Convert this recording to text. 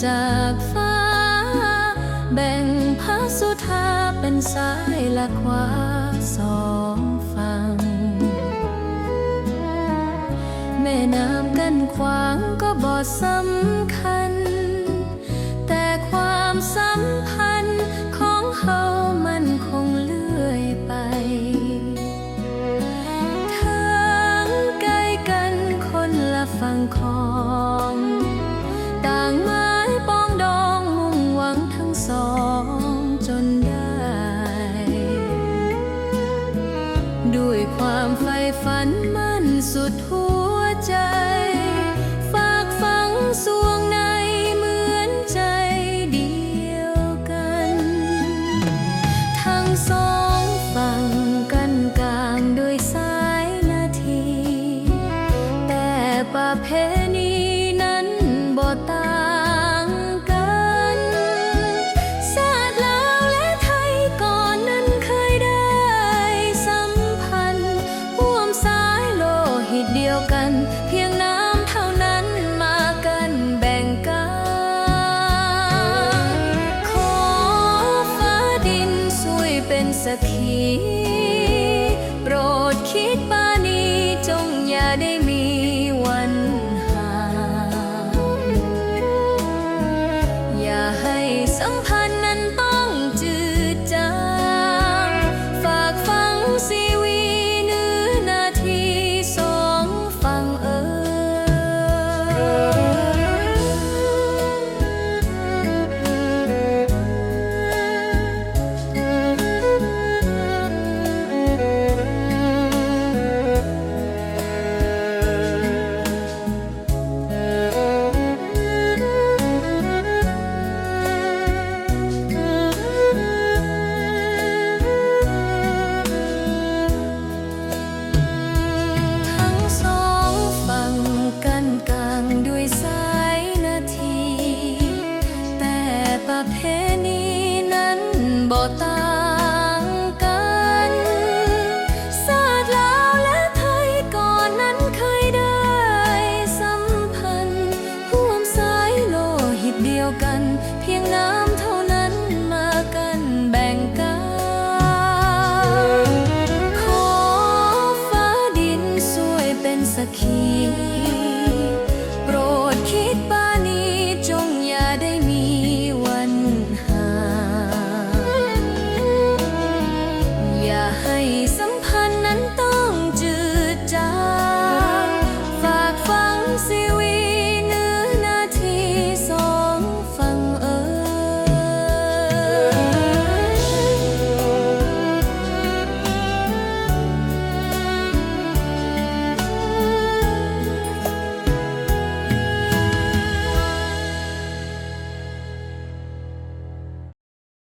จากฟ้าแบ่งพระสุธาเป็นซ้ายและขวาสองฝั่งแม่น้ำกันขวางก็บ่สำคัญแต่ความสัมพันธ์ของเฮามันคงเลื่อยไปทั้งใกล้กันคนละฝั่งของต่างไม้ปองดองมุ่งหวังทั้งสองจนได้ด้วยความใฝ่ฝันมั่นสุดหัวใจฝากฝังสวงในเหมือนใจเดียวกันทั้งสองฝั่งกันกลางด้วยสายนาทีแต่ประเพณีนั้นบ่ต่างกันชาติลาวและไทยก่อนนั้นเคยได้สัมพันธ์ร่วมสายโลหิตเดียวกันเพียงน้ำเท่านั้นมากันแบ่งกันขอฟ้าดินช่วยเป็นสักขี